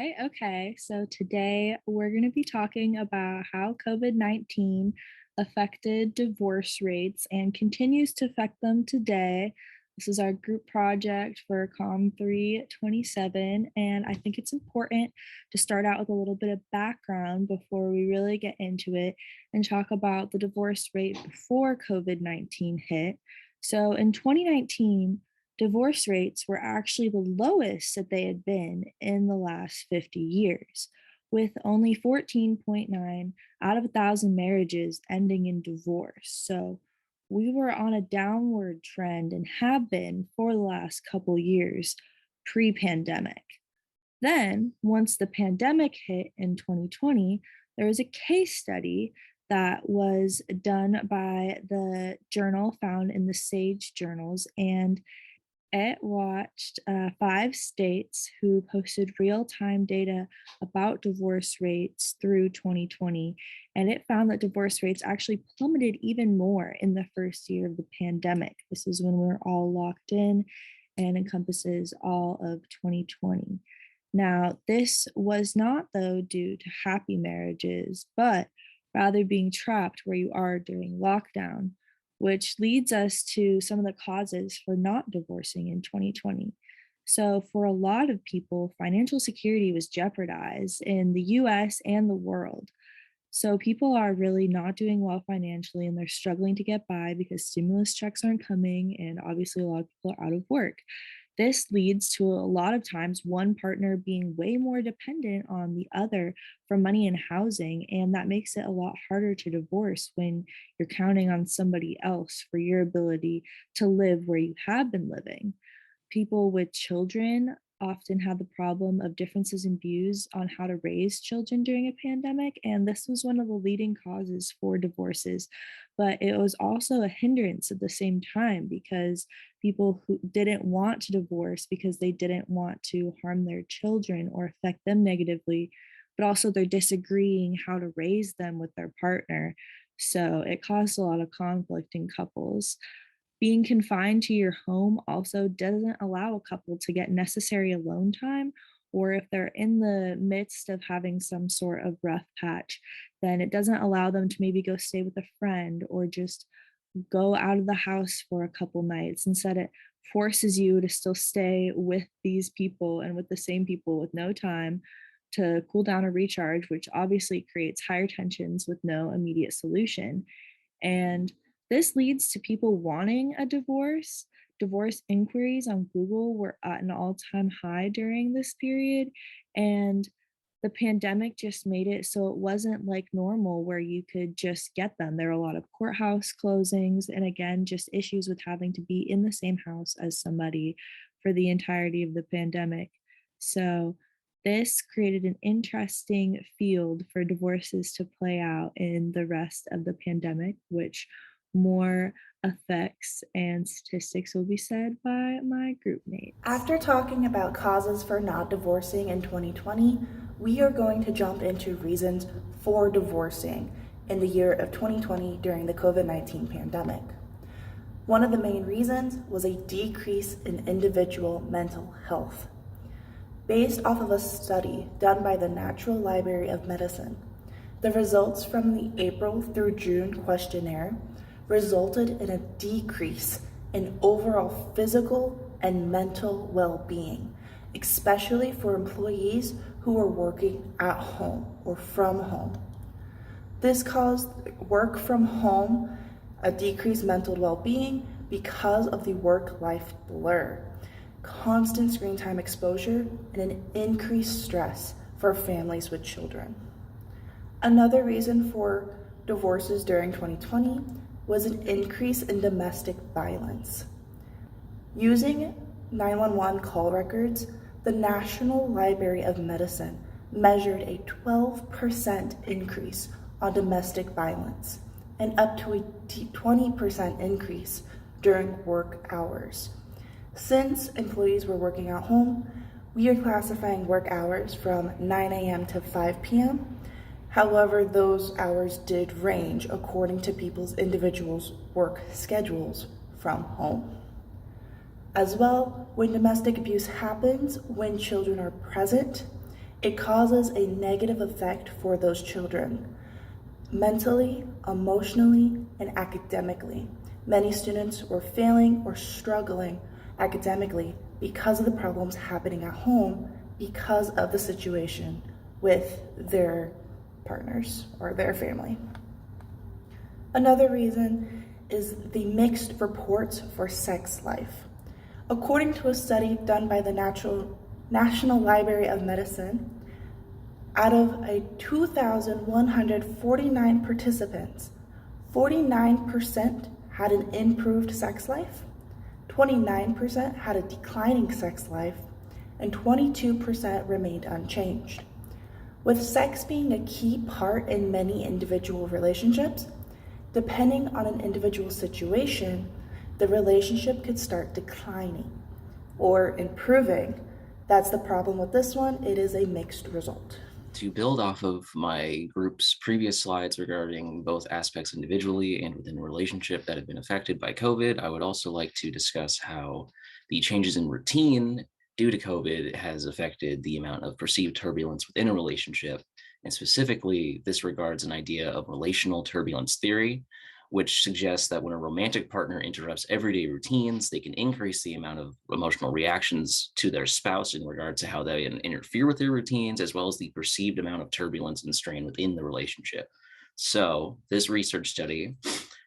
right. Okay. So today we're going to be talking about how COVID-19 affected divorce rates and continues to affect them today. This is our group project for COM 327. And I think it's important to start out with a little bit of background before we really get into it and talk about the divorce rate before COVID-19 hit. So in 2019, divorce rates were actually the lowest that they had been in the last 50 years, with only 14.9 out of 1,000 marriages ending in divorce. So we were on a downward trend and have been for the last couple years pre pandemic. Then, once the pandemic hit in 2020, there was a case study that was done by the journal found in the Sage journals, and it watched 5 states who posted real time data about divorce rates through 2020. And it found that divorce rates actually plummeted even more in the first year of the pandemic. This is when we were all locked in and encompasses all of 2020. Now, this was not, though, due to happy marriages, but rather being trapped where you are during lockdown, which leads us to some of the causes for not divorcing in 2020. So, for a lot of people, financial security was jeopardized in the US and the world. So, people are really not doing well financially and they're struggling to get by because stimulus checks aren't coming, and obviously, a lot of people are out of work. This leads to a lot of times one partner being way more dependent on the other for money and housing. And that makes it a lot harder to divorce when you're counting on somebody else for your ability to live where you have been living. People with children often have the problem of differences in views on how to raise children during a pandemic. And this was one of the leading causes for divorces. But it was also a hindrance at the same time because people who didn't want to divorce because they didn't want to harm their children or affect them negatively, but also they're disagreeing how to raise them with their partner. So it caused a lot of conflict in couples. Being confined to your home also doesn't allow a couple to get necessary alone time, or if they're in the midst of having some sort of rough patch, then it doesn't allow them to maybe go stay with a friend or just go out of the house for a couple nights. Instead, it forces you to still stay with these people and with the same people with no time to cool down or recharge, which obviously creates higher tensions with no immediate solution. And this leads to people wanting a divorce. Divorce inquiries on Google were at an all time high during this period. And the pandemic just made it so it wasn't like normal where you could just get them. There were a lot of courthouse closings, and again, just issues with having to be in the same house as somebody for the entirety of the pandemic. So, this created an interesting field for divorces to play out in the rest of the pandemic, which more effects and statistics will be said by my group mates. After talking about causes for not divorcing in 2020, we are going to jump into reasons for divorcing in the year of 2020 during the COVID-19 pandemic. One of the main reasons was a decrease in individual mental health. Based off of a study done by the Natural Library of Medicine, the results from the April through June questionnaire resulted in a decrease in overall physical and mental well-being, especially for employees who are working at home or from home. This caused work from home a decreased mental well-being because of the work-life blur, constant screen time exposure, and an increased stress for families with children. Another reason for divorces during 2020 was an increase in domestic violence. Using 911 call records, the National Library of Medicine measured a 12% increase on domestic violence and up to a 20% increase during work hours. Since employees were working at home, we are classifying work hours from 9 a.m. to 5 p.m. However, those hours did range according to people's individuals' work schedules from home. As well, when domestic abuse happens when children are present, It causes a negative effect for those children, mentally, emotionally, and academically. Many students were failing or struggling academically because of the problems happening at home because of the situation with their partners or their family. Another reason is the mixed reports for sex life. According to a study done by the National Library of Medicine, out of 2,149 participants, 49% had an improved sex life, 29% had a declining sex life, and 22% remained unchanged. With sex being a key part in many individual relationships, depending on an individual situation, the relationship could start declining or improving. That's the problem with this one. It is a mixed result. To build off of my group's previous slides regarding both aspects individually and within a relationship that have been affected by COVID, I would also like to discuss how the changes in routine due to COVID has affected the amount of perceived turbulence within a relationship. And specifically, this regards an idea of relational turbulence theory, which suggests that when a romantic partner interrupts everyday routines, they can increase the amount of emotional reactions to their spouse in regard to how they interfere with their routines, as well as the perceived amount of turbulence and strain within the relationship. So, this research study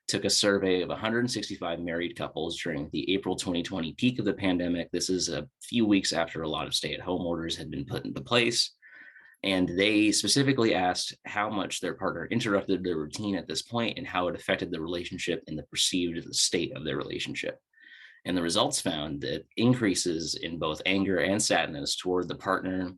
took a survey of 165 married couples during the April 2020 peak of the pandemic. This is a few weeks after a lot of stay-at-home orders had been put into place. And they specifically asked how much their partner interrupted their routine at this point and how it affected the relationship and the perceived state of their relationship. And the results found that increases in both anger and sadness toward the partner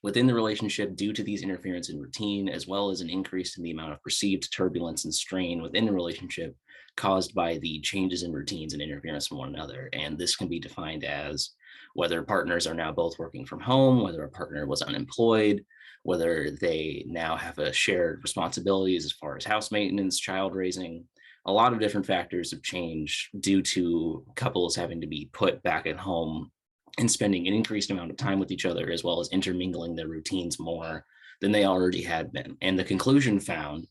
within the relationship due to these interference in routine, as well as an increase in the amount of perceived turbulence and strain within the relationship caused by the changes in routines and interference from one another. And this can be defined as whether partners are now both working from home, whether a partner was unemployed, whether they now have a shared responsibilities as far as house maintenance, child raising. A lot of different factors have changed due to couples having to be put back at home and spending an increased amount of time with each other, as well as intermingling their routines more than they already had been. And the conclusion found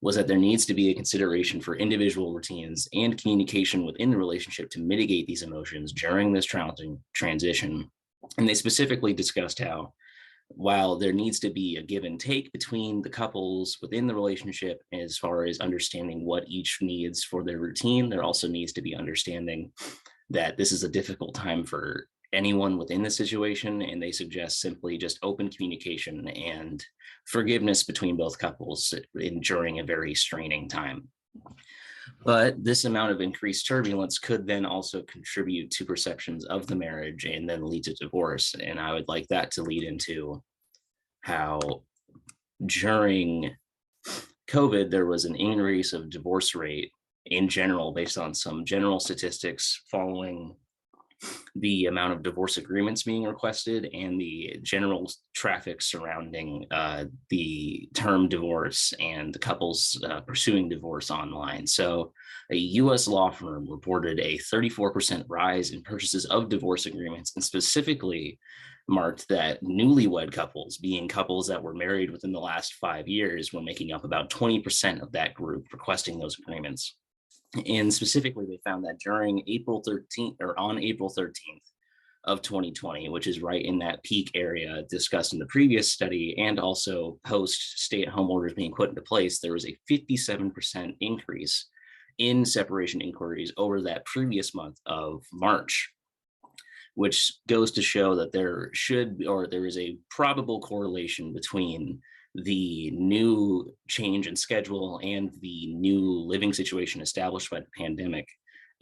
was that there needs to be a consideration for individual routines and communication within the relationship to mitigate these emotions during this challenging transition. And they specifically discussed how, while there needs to be a give and take between the couples within the relationship as far as understanding what each needs for their routine, there also needs to be understanding that this is a difficult time for anyone within the situation, and they suggest simply just open communication and forgiveness between both couples during a very straining time. But this amount of increased turbulence could then also contribute to perceptions of the marriage and then lead to divorce. And I would like that to lead into how during COVID, there was an increase of divorce rate in general based on some general statistics following the amount of divorce agreements being requested and the general traffic surrounding the term divorce and the couples pursuing divorce online. So a US law firm reported a 34% rise in purchases of divorce agreements, and specifically marked that newlywed couples, being couples that were married within the last 5 years, were making up about 20% of that group requesting those agreements. And specifically, they found that during April 13th or on April 13th of 2020, which is right in that peak area discussed in the previous study, and also post stay-at-home orders being put into place, there was a 57% increase in separation inquiries over that previous month of March, which goes to show that there is a probable correlation between the new change in schedule and the new living situation established by the pandemic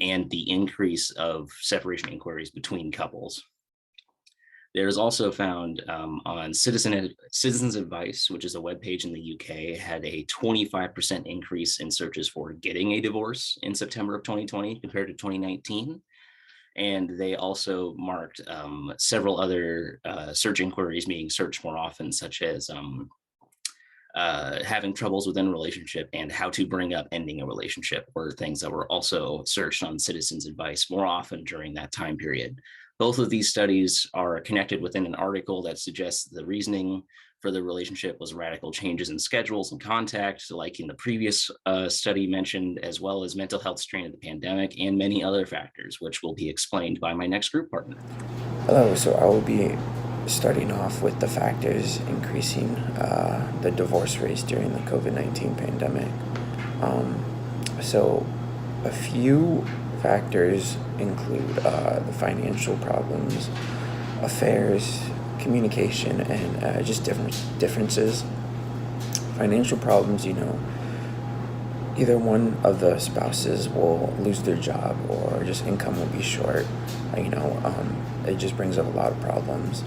and the increase of separation inquiries between couples. There's also found on Citizens Advice, which is a webpage in the UK, had a 25% increase in searches for getting a divorce in September of 2020 compared to 2019. And they also marked several other search inquiries being searched more often, such as having troubles within a relationship and how to bring up ending a relationship were things that were also searched on Citizens Advice more often during that time period. Both of these studies are connected within an article that suggests the reasoning for the relationship was radical changes in schedules and contact, like in the previous study mentioned, as well as mental health strain of the pandemic and many other factors, which will be explained by my next group partner. Hello, so I will be starting off with the factors increasing the divorce rates during the COVID-19 pandemic. Um, so, a few factors include the financial problems, affairs, communication, and just differences. Financial problems, either one of the spouses will lose their job or just income will be short. It just brings up a lot of problems,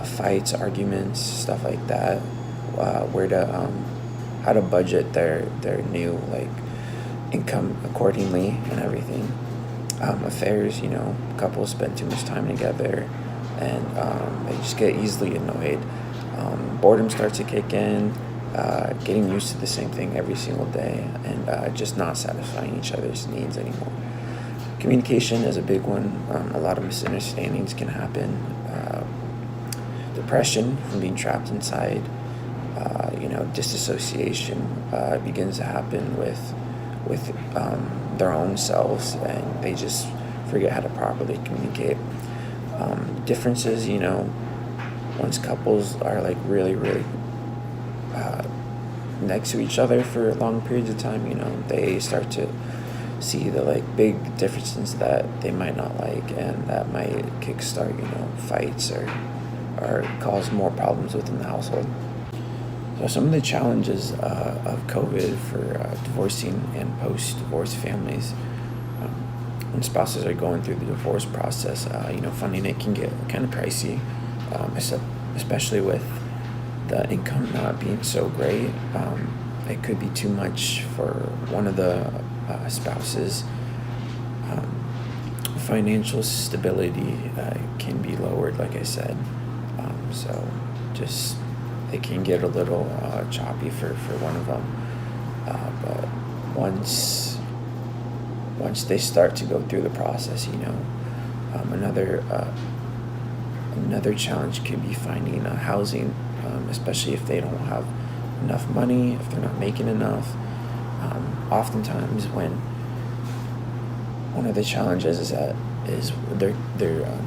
fights, arguments, stuff like that. Where to how to budget their new income accordingly and everything. Affairs, couples spend too much time together, and they just get easily annoyed. Boredom starts to kick in, getting used to the same thing every single day, and just not satisfying each other's needs anymore. Communication is a big one. A lot of misunderstandings can happen. Depression from being trapped inside. Disassociation begins to happen with their own selves, and they just forget how to properly communicate. Differences, once couples are really, really next to each other for long periods of time, they start to see the big differences that they might not like, and that might kickstart, fights or cause more problems within the household. So some of the challenges of COVID for divorcing and post-divorce families, when spouses are going through the divorce process, funding it can get kind of pricey, especially with the income not being so great. It could be too much for one of the spouses. Financial stability can be lowered, like I said. So just it can get a little choppy for one of them. But once they start to go through the process, another challenge could be finding housing, especially if they don't have enough money, if they're not making enough. Oftentimes, when one of the challenges is their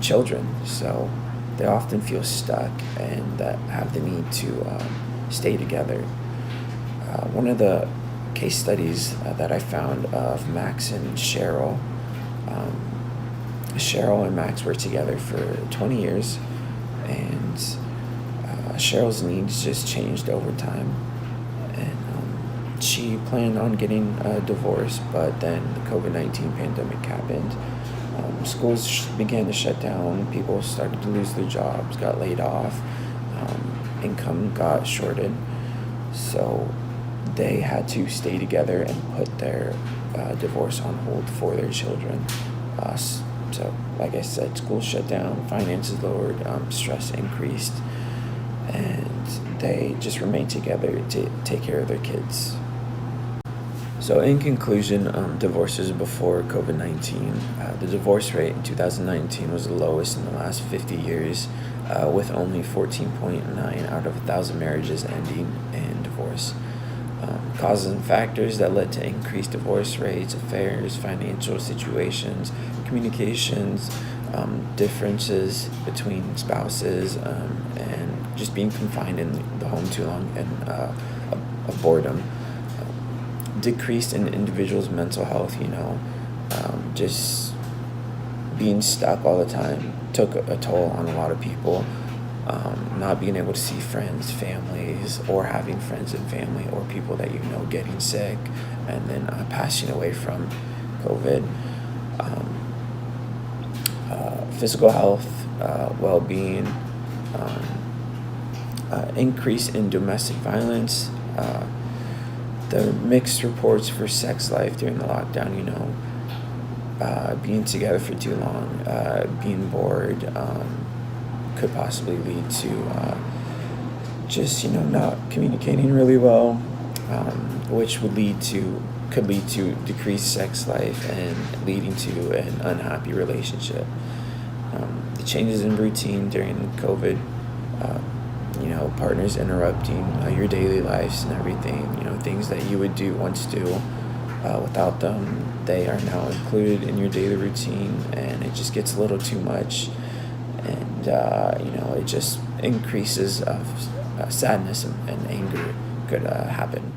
children, so they often feel stuck and that have the need to stay together. One of the case studies that I found of Max and Cheryl. Cheryl and Max were together for 20 years, and Cheryl's needs just changed over time, and she planned on getting a divorce, but then the COVID-19 pandemic happened. Schools began to shut down, people started to lose their jobs, got laid off, income got shorted, so they had to stay together and put their divorce on hold for their children. So, like I said, school shut down, finances lowered, stress increased, and they just remained together to take care of their kids. So, in conclusion, divorces before COVID-19, the divorce rate in 2019 was the lowest in the last 50 years, with only 14.9 out of 1,000 marriages ending in divorce. Causes and factors that led to increased divorce rates: affairs, financial situations, communications, differences between spouses, and just being confined in the home too long, and of boredom. Decreased in individuals' mental health, just being stuck all the time took a toll on a lot of people. Not being able to see friends, families, or having friends and family or people that getting sick and then passing away from COVID. Physical health, well-being, increase in domestic violence, the mixed reports for sex life during the lockdown, being together for too long, being bored, could possibly lead to just not communicating really well, which could lead to decreased sex life and leading to an unhappy relationship. the changes in routine during COVID, partners interrupting your daily lives and everything, things that you would once do without them, they are now included in your daily routine, and it just gets a little too much, and it just increases of sadness and anger could happen.